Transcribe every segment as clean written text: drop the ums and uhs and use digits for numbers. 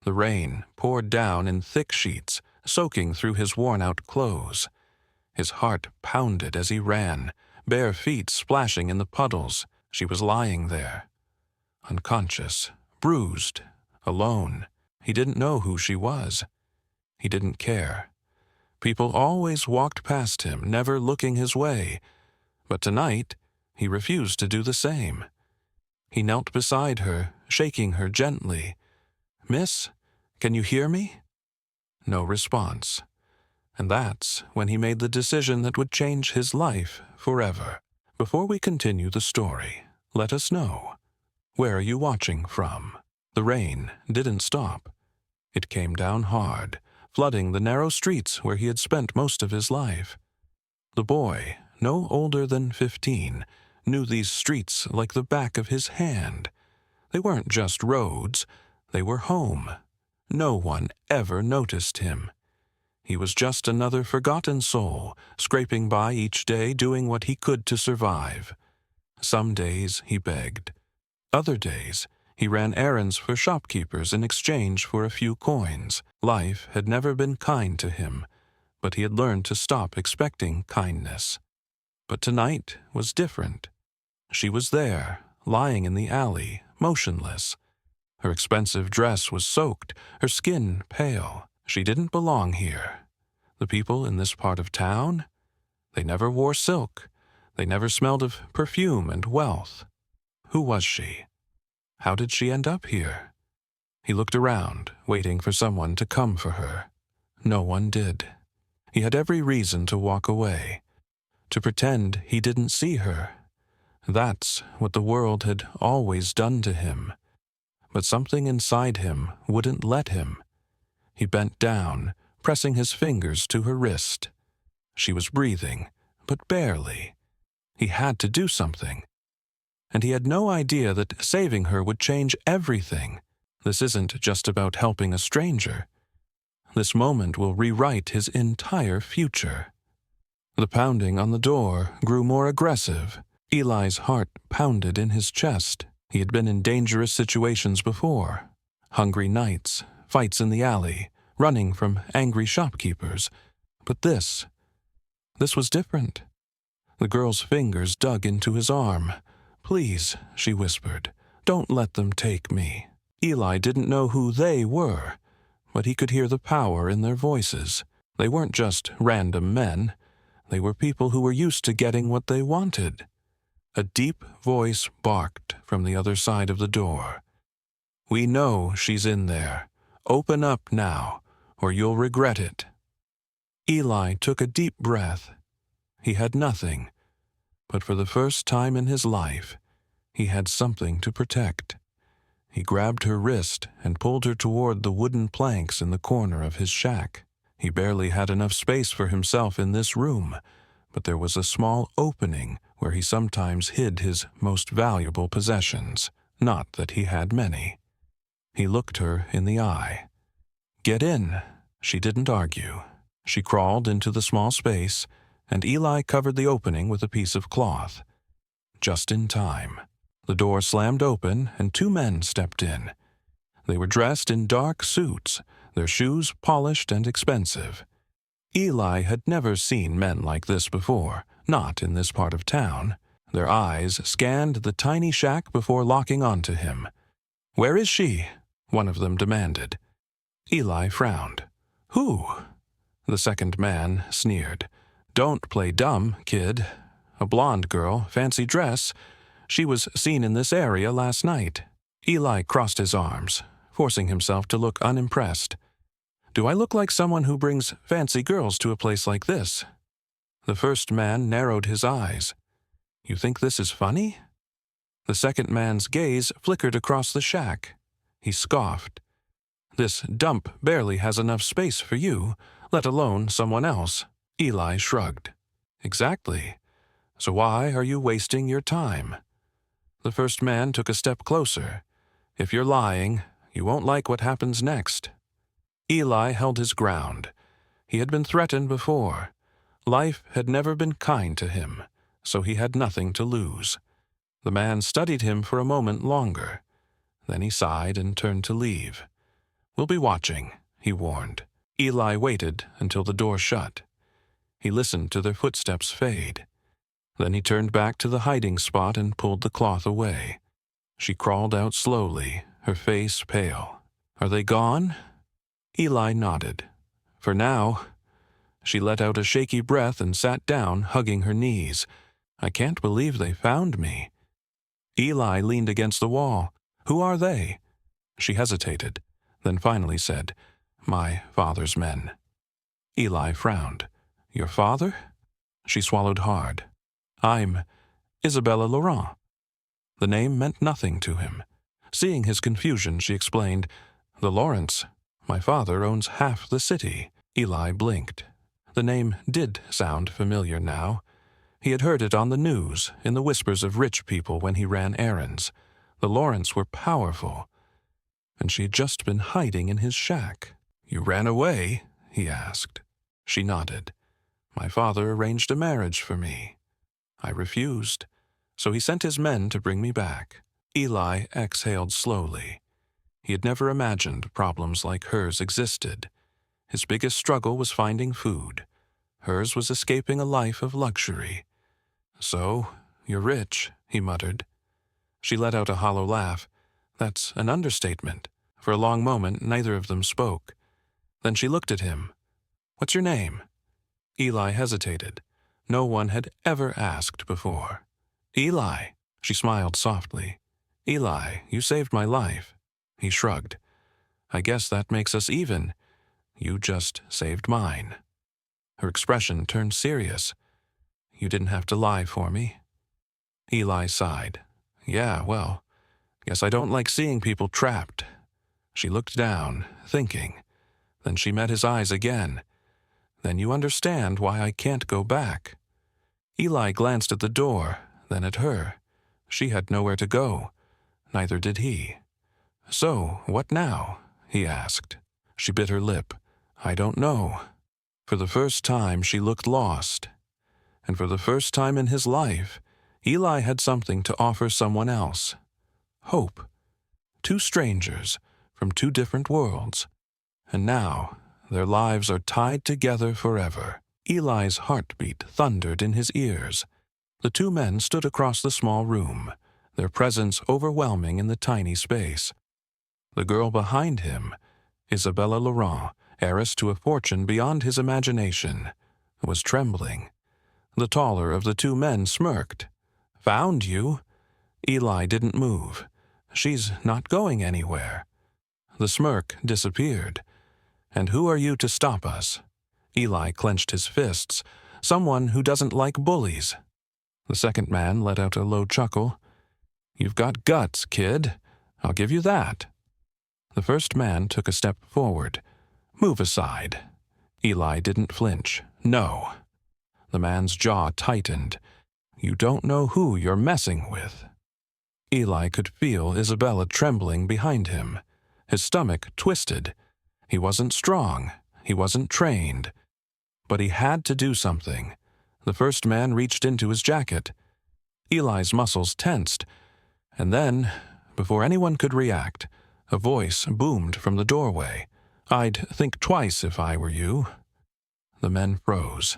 The rain poured down in thick sheets, soaking through his worn-out clothes. His heart pounded as he ran, bare feet splashing in the puddles. She was lying there, unconscious, bruised, alone. He didn't know who she was. He didn't care. People always walked past him, never looking his way. But tonight, he refused to do the same. He knelt beside her, shaking her gently. "Miss, can you hear me?" No response. And that's when he made the decision that would change his life forever. Before we continue the story, let us know, where are you watching from? The rain didn't stop. It came down hard, flooding the narrow streets where he had spent most of his life. The boy, no older than 15, knew these streets like the back of his hand. They weren't just roads, they were home. No one ever noticed him. He was just another forgotten soul, scraping by each day, doing what he could to survive. Some days he begged. Other days he ran errands for shopkeepers in exchange for a few coins. Life had never been kind to him, but he had learned to stop expecting kindness. But tonight was different. She was there, lying in the alley, motionless. Her expensive dress was soaked, her skin pale. She didn't belong here. The people in this part of town, they never wore silk. They never smelled of perfume and wealth. Who was she? How did she end up here? He looked around, waiting for someone to come for her. No one did. He had every reason to walk away, to pretend he didn't see her. That's what the world had always done to him. But something inside him wouldn't let him. He bent down, pressing his fingers to her wrist. She was breathing, but barely. He had to do something. And he had no idea that saving her would change everything. This isn't just about helping a stranger. This moment will rewrite his entire future. The pounding on the door grew more aggressive. Eli's heart pounded in his chest. He had been in dangerous situations before. Hungry nights, fights in the alley, running from angry shopkeepers. But this was different. The girl's fingers dug into his arm. "Please," she whispered, "don't let them take me." Eli didn't know who they were, but he could hear the power in their voices. They weren't just random men. They were people who were used to getting what they wanted. A deep voice barked from the other side of the door. "We know she's in there. Open up now, or you'll regret it." Eli took a deep breath. He had nothing, but for the first time in his life, he had something to protect. He grabbed her wrist and pulled her toward the wooden planks in the corner of his shack. He barely had enough space for himself in this room, but there was a small opening where he sometimes hid his most valuable possessions. Not that he had many. He looked her in the eye. "Get in." She didn't argue. She crawled into the small space, and Eli covered the opening with a piece of cloth. Just in time. The door slammed open, and two men stepped in. They were dressed in dark suits, their shoes polished and expensive. Eli had never seen men like this before, not in this part of town. Their eyes scanned the tiny shack before locking onto him. "Where is she?" one of them demanded. Eli frowned. "Who?" The second man sneered. "Don't play dumb, kid. A blonde girl, fancy dress. She was seen in this area last night." Eli crossed his arms, forcing himself to look unimpressed. "Do I look like someone who brings fancy girls to a place like this?" The first man narrowed his eyes. "You think this is funny?" The second man's gaze flickered across the shack. He scoffed. "This dump barely has enough space for you, let alone someone else." Eli shrugged. "Exactly. So why are you wasting your time?" The first man took a step closer. "If you're lying, you won't like what happens next." Eli held his ground. He had been threatened before. Life had never been kind to him, so he had nothing to lose. The man studied him for a moment longer. Then he sighed and turned to leave. "We'll be watching," he warned. Eli waited until the door shut. He listened to their footsteps fade. Then he turned back to the hiding spot and pulled the cloth away. She crawled out slowly, her face pale. "Are they gone?" Eli nodded. "For now." She let out a shaky breath and sat down, hugging her knees. "I can't believe they found me." Eli leaned against the wall. "Who are they?" She hesitated, then finally said, "My father's men." Eli frowned. "Your father?" She swallowed hard. "I'm Isabella Laurent." The name meant nothing to him. Seeing his confusion, she explained, "The Lawrence. My father owns half the city." Eli blinked. The name did sound familiar now. He had heard it on the news, in the whispers of rich people when he ran errands. The Lawrence were powerful. And she had just been hiding in his shack. "You ran away?" he asked. She nodded. "My father arranged a marriage for me. I refused, so he sent his men to bring me back." Eli exhaled slowly. He had never imagined problems like hers existed. His biggest struggle was finding food. Hers was escaping a life of luxury. "So, you're rich," he muttered. She let out a hollow laugh. "That's an understatement." For a long moment, neither of them spoke. Then she looked at him. "What's your name?" Eli hesitated. No one had ever asked before. "Eli." She smiled softly. "Eli, you saved my life." He shrugged. "I guess that makes us even. You just saved mine." Her expression turned serious. "You didn't have to lie for me." Eli sighed. "Yeah, well, guess I don't like seeing people trapped." She looked down, thinking. Then she met his eyes again. "Then you understand why I can't go back." Eli glanced at the door, then at her. She had nowhere to go. Neither did he. "So, what now?" he asked. She bit her lip. "I don't know." For the first time, she looked lost. And for the first time in his life, Eli had something to offer someone else. Hope. Two strangers from two different worlds. And now, their lives are tied together forever. Eli's heartbeat thundered in his ears. The two men stood across the small room, their presence overwhelming in the tiny space. The girl behind him, Isabella Laurent, heiress to a fortune beyond his imagination, was trembling. The taller of the two men smirked. "Found you?" Eli didn't move. "She's not going anywhere." The smirk disappeared. "And who are you to stop us?" Eli clenched his fists. "Someone who doesn't like bullies." The second man let out a low chuckle. "You've got guts, kid. I'll give you that." The first man took a step forward. "Move aside." Eli didn't flinch. "No." The man's jaw tightened. "You don't know who you're messing with." Eli could feel Isabella trembling behind him. His stomach twisted. He wasn't strong. He wasn't trained. But he had to do something. The first man reached into his jacket. Eli's muscles tensed. And then, before anyone could react, a voice boomed from the doorway. "I'd think twice if I were you." The men froze.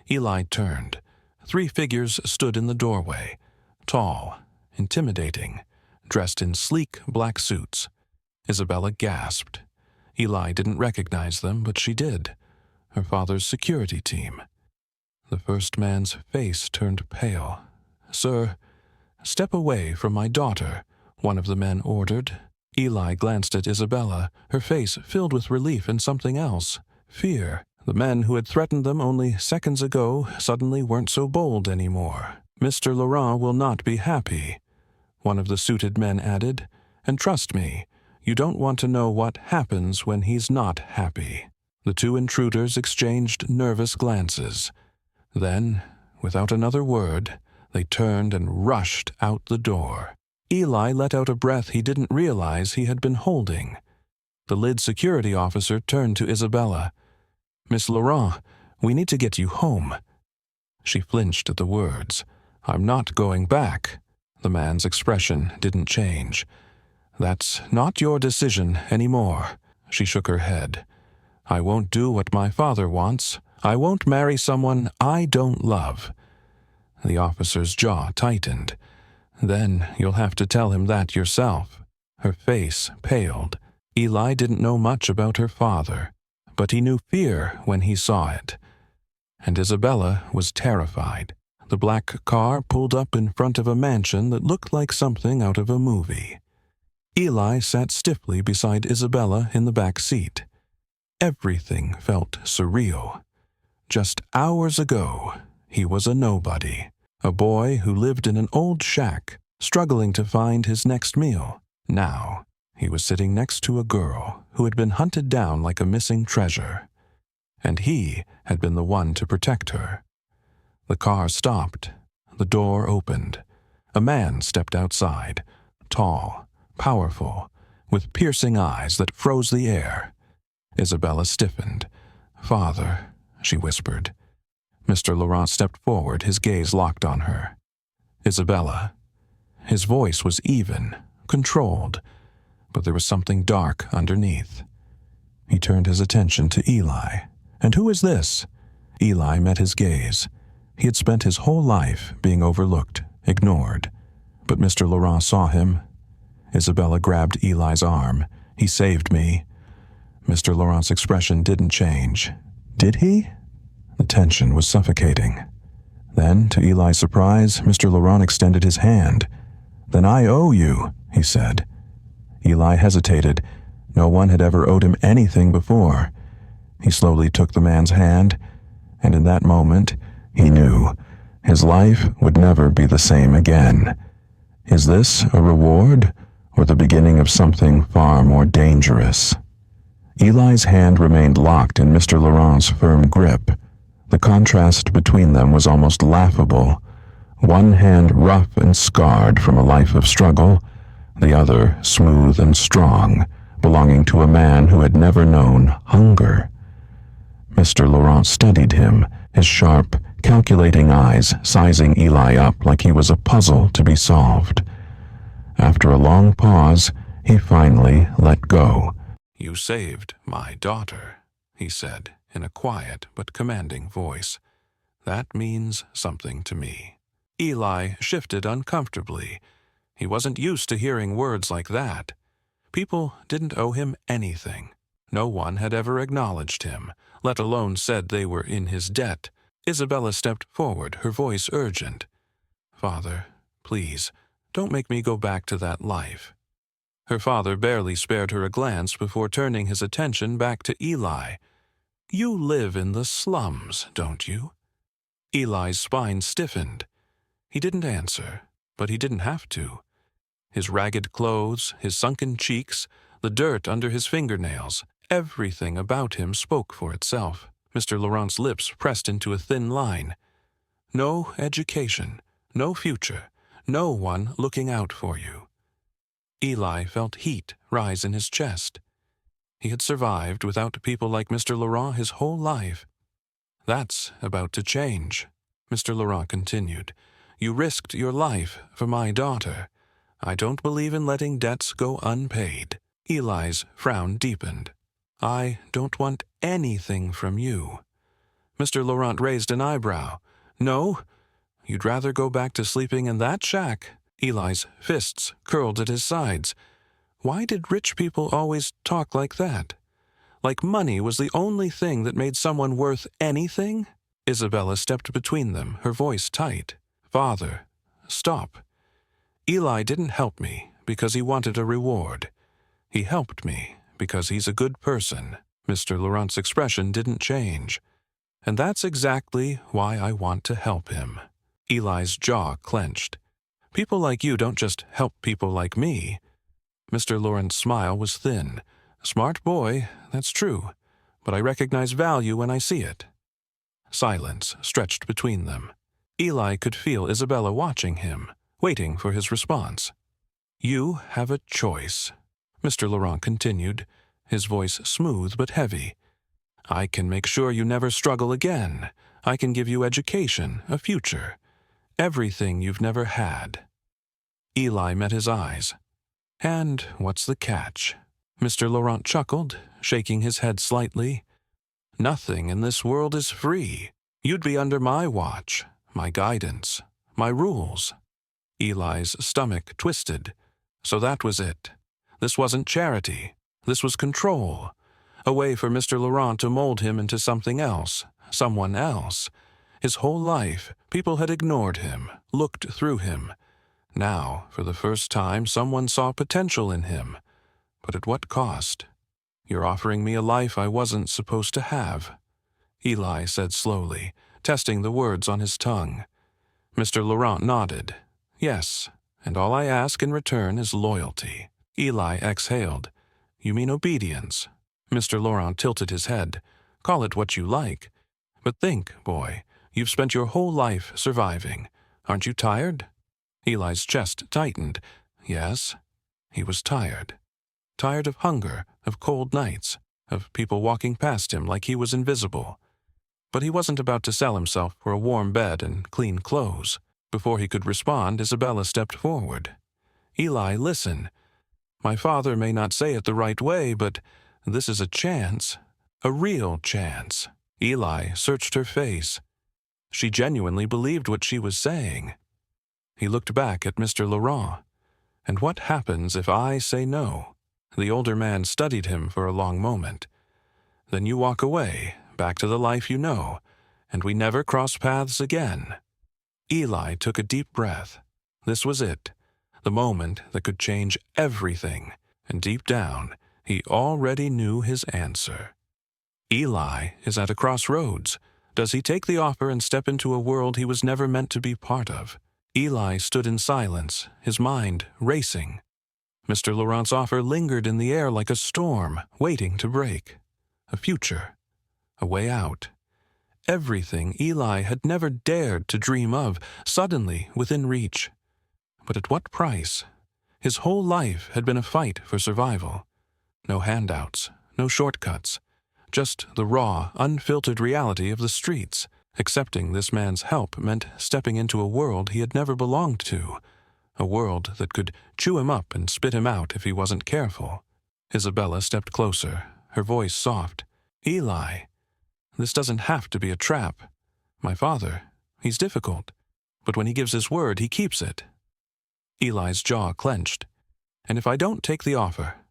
Eli turned. Three figures stood in the doorway, tall, intimidating, dressed in sleek black suits. Isabella gasped. Eli didn't recognize them, but she did. Her father's security team. The first man's face turned pale. "Sir, step away from my daughter," one of the men ordered. Eli glanced at Isabella, her face filled with relief and something else, fear. The men who had threatened them only seconds ago suddenly weren't so bold anymore. "Mr. Laurent will not be happy," one of the suited men added. "And trust me, you don't want to know what happens when he's not happy." The two intruders exchanged nervous glances. Then, without another word, they turned and rushed out the door. Eli let out a breath he didn't realize he had been holding. The lid security officer turned to Isabella. "Miss Laurent, we need to get you home." She flinched at the words. "I'm not going back." The man's expression didn't change. "That's not your decision anymore." She shook her head. I won't do what my father wants. I won't marry someone I don't love. The officer's jaw tightened. Then you'll have to tell him that yourself. Her face paled. Eli didn't know much about her father, but he knew fear when he saw it. And Isabella was terrified. The black car pulled up in front of a mansion that looked like something out of a movie. Eli sat stiffly beside Isabella in the back seat. Everything felt surreal. Just hours ago, he was a nobody, a boy who lived in an old shack, struggling to find his next meal. Now, he was sitting next to a girl who had been hunted down like a missing treasure, and he had been the one to protect her. The car stopped. The door opened. A man stepped outside, tall, powerful, with piercing eyes that froze the air. Isabella stiffened. "Father," she whispered. Mr. Laurent stepped forward, his gaze locked on her. "Isabella." His voice was even, controlled, but there was something dark underneath. He turned his attention to Eli. "And who is this?" Eli met his gaze. He had spent his whole life being overlooked, ignored. But Mr. Laurent saw him. Isabella grabbed Eli's arm. "He saved me." Mr. Laurent's expression didn't change. Did he? The tension was suffocating. Then, to Eli's surprise, Mr. Laurent extended his hand. "Then I owe you," he said. Eli hesitated. No one had ever owed him anything before. He slowly took the man's hand, and in that moment, he knew his life would never be the same again. Is this a reward, or the beginning of something far more dangerous? Eli's hand remained locked in Mr. Laurent's firm grip. The contrast between them was almost laughable. One hand rough and scarred from a life of struggle, the other smooth and strong, belonging to a man who had never known hunger. Mr. Laurent studied him, his sharp, calculating eyes sizing Eli up like he was a puzzle to be solved. After a long pause, he finally let go. "You saved my daughter," he said in a quiet but commanding voice. "That means something to me." Eli shifted uncomfortably. He wasn't used to hearing words like that. People didn't owe him anything. No one had ever acknowledged him, let alone said they were in his debt. Isabella stepped forward, her voice urgent. "Father, please, don't make me go back to that life." Her father barely spared her a glance before turning his attention back to Eli. "You live in the slums, don't you?" Eli's spine stiffened. He didn't answer, but he didn't have to. His ragged clothes, his sunken cheeks, the dirt under his fingernails, everything about him spoke for itself. Mr. Laurent's lips pressed into a thin line. "No education, no future, no one looking out for you." Eli felt heat rise in his chest. He had survived without people like Mr. Laurent his whole life. "That's about to change," Mr. Laurent continued. "You risked your life for my daughter. I don't believe in letting debts go unpaid." Eli's frown deepened. "I don't want anything from you." Mr. Laurent raised an eyebrow. "No? You'd rather go back to sleeping in that shack?" Eli's fists curled at his sides. Why did rich people always talk like that? Like money was the only thing that made someone worth anything? Isabella stepped between them, her voice tight. "Father, stop. Eli didn't help me because he wanted a reward. He helped me because he's a good person." Mr. Laurent's expression didn't change. "And that's exactly why I want to help him." Eli's jaw clenched. "People like you don't just help people like me." Mr. Laurent's smile was thin. "Smart boy, that's true, but I recognize value when I see it." Silence stretched between them. Eli could feel Isabella watching him, waiting for his response. "You have a choice," Mr. Laurent continued, his voice smooth but heavy. "I can make sure you never struggle again. I can give you education, a future, everything you've never had." Eli met his eyes. "And what's the catch?" Mr. Laurent chuckled, shaking his head slightly. "Nothing in this world is free. You'd be under my watch, my guidance, my rules." Eli's stomach twisted. So that was it. This wasn't charity. This was control. A way for Mr. Laurent to mold him into something else, someone else. His whole life, people had ignored him, looked through him. Now, for the first time, someone saw potential in him. But at what cost? "You're offering me a life I wasn't supposed to have," Eli said slowly, testing the words on his tongue. Mr. Laurent nodded. "Yes, and all I ask in return is loyalty." Eli exhaled. "You mean obedience?" Mr. Laurent tilted his head. "Call it what you like. But think, boy, you've spent your whole life surviving. Aren't you tired?" Eli's chest tightened. Yes, he was tired. Tired of hunger, of cold nights, of people walking past him like he was invisible. But he wasn't about to sell himself for a warm bed and clean clothes. Before he could respond, Isabella stepped forward. "Eli, listen. My father may not say it the right way, but this is a chance. A real chance." Eli searched her face. She genuinely believed what she was saying. He looked back at Mr. Laurent. "And what happens if I say no?" The older man studied him for a long moment. "Then you walk away, back to the life you know, and we never cross paths again." Eli took a deep breath. This was it, the moment that could change everything, and deep down, he already knew his answer. Eli is at a crossroads. Does he take the offer and step into a world he was never meant to be part of? Eli stood in silence, his mind racing. Mr. Laurent's offer lingered in the air like a storm, waiting to break. A future. A way out. Everything Eli had never dared to dream of, suddenly within reach. But at what price? His whole life had been a fight for survival. No handouts, no shortcuts. Just the raw, unfiltered reality of the streets. Accepting this man's help meant stepping into a world he had never belonged to. A world that could chew him up and spit him out if he wasn't careful. Isabella stepped closer, her voice soft. "Eli, this doesn't have to be a trap. My father, he's difficult, but when he gives his word, he keeps it." Eli's jaw clenched. "And if I don't take the offer?"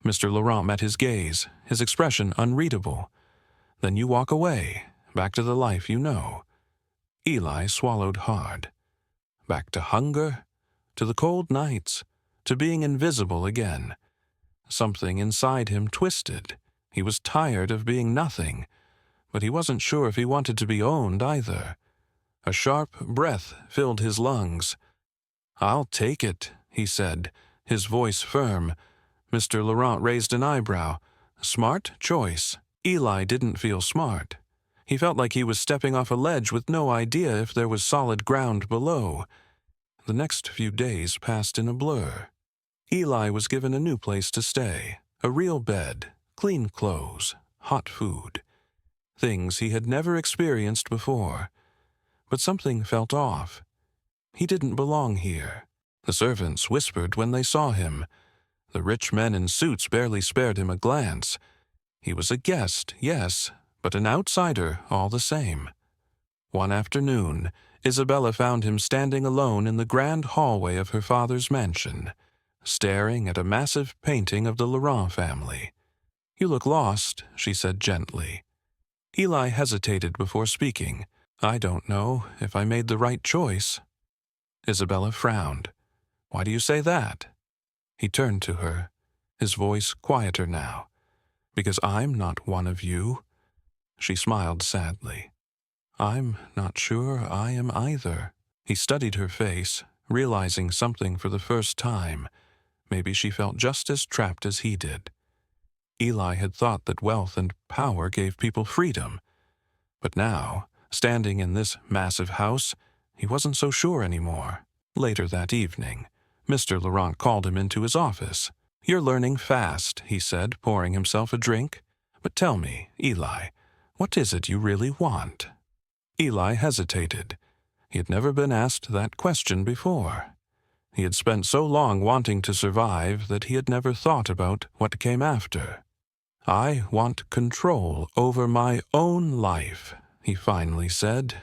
Mr. Laurent met his gaze, his expression unreadable. "Then you walk away, back to the life you know." Eli swallowed hard. Back to hunger, to the cold nights, to being invisible again. Something inside him twisted. He was tired of being nothing, but he wasn't sure if he wanted to be owned either. A sharp breath filled his lungs. "I'll take it," he said, his voice firm. Mr. Laurent raised an eyebrow. "Smart choice." Eli didn't feel smart. He felt like he was stepping off a ledge with no idea if there was solid ground below. The next few days passed in a blur. Eli was given a new place to stay, a real bed, clean clothes, hot food. Things he had never experienced before. But something felt off. He didn't belong here. The servants whispered when they saw him. The rich men in suits barely spared him a glance. He was a guest, yes, but an outsider all the same. One afternoon, Isabella found him standing alone in the grand hallway of her father's mansion, staring at a massive painting of the Laurent family. "You look lost," she said gently. Eli hesitated before speaking. "I don't know if I made the right choice." Isabella frowned. "Why do you say that?" He turned to her, his voice quieter now. "Because I'm not one of you." She smiled sadly. "I'm not sure I am either." He studied her face, realizing something for the first time. Maybe she felt just as trapped as he did. Eli had thought that wealth and power gave people freedom. But now, standing in this massive house, he wasn't so sure anymore. Later that evening, Mr. Laurent called him into his office. "You're learning fast," he said, pouring himself a drink. "But tell me, Eli, what is it you really want?" Eli hesitated. He had never been asked that question before. He had spent so long wanting to survive that he had never thought about what came after. "I want control over my own life," he finally said.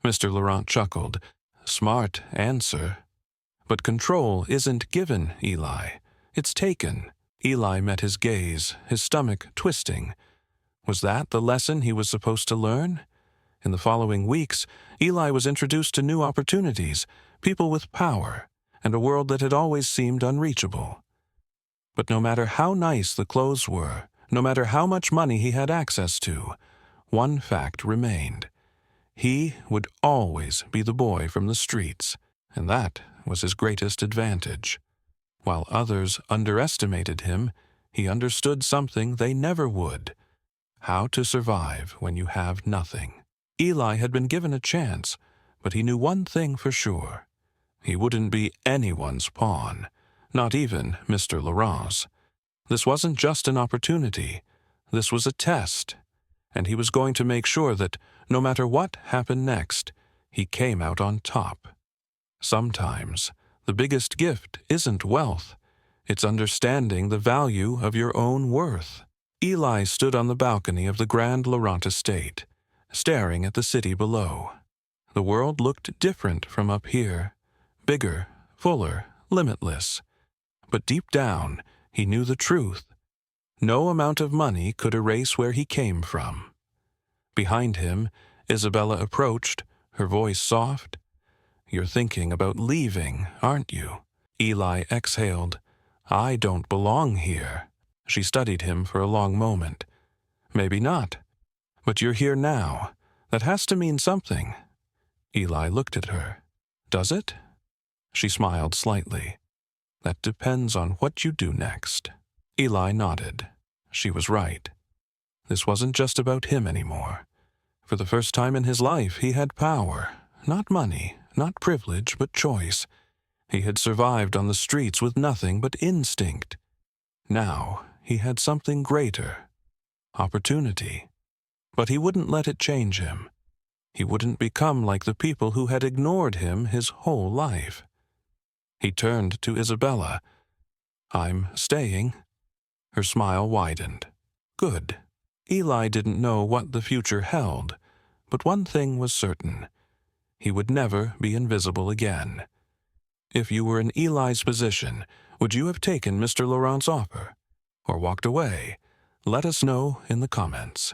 Mr. Laurent chuckled. "Smart answer. But control isn't given, Eli. It's taken." Eli met his gaze, his stomach twisting. Was that the lesson he was supposed to learn? In the following weeks, Eli was introduced to new opportunities, people with power, and a world that had always seemed unreachable. But no matter how nice the clothes were, no matter how much money he had access to, one fact remained. He would always be the boy from the streets, and that was his greatest advantage. While others underestimated him, he understood something they never would: how to survive when you have nothing. Eli had been given a chance, but he knew one thing for sure. He wouldn't be anyone's pawn, not even Mr. Laurent's. This wasn't just an opportunity. This was a test, and he was going to make sure that, no matter what happened next, he came out on top. Sometimes, the biggest gift isn't wealth. It's understanding the value of your own worth. Eli stood on the balcony of the Grand Laurent estate, staring at the city below. The world looked different from up here. Bigger, fuller, limitless. But deep down, he knew the truth. No amount of money could erase where he came from. Behind him, Isabella approached, her voice soft. "You're thinking about leaving, aren't you?" Eli exhaled. "I don't belong here." She studied him for a long moment. "Maybe not. But you're here now. That has to mean something." Eli looked at her. "Does it?" She smiled slightly. "That depends on what you do next." Eli nodded. She was right. This wasn't just about him anymore. For the first time in his life, he had power. Not money, not privilege, but choice. He had survived on the streets with nothing but instinct. Now, he had something greater. Opportunity. But he wouldn't let it change him. He wouldn't become like the people who had ignored him his whole life. He turned to Isabella. "I'm staying." Her smile widened. Good. Eli didn't know what the future held, but one thing was certain. He would never be invisible again. If you were in Eli's position, would you have taken Mr. Laurent's offer? Or walked away? Let us know in the comments.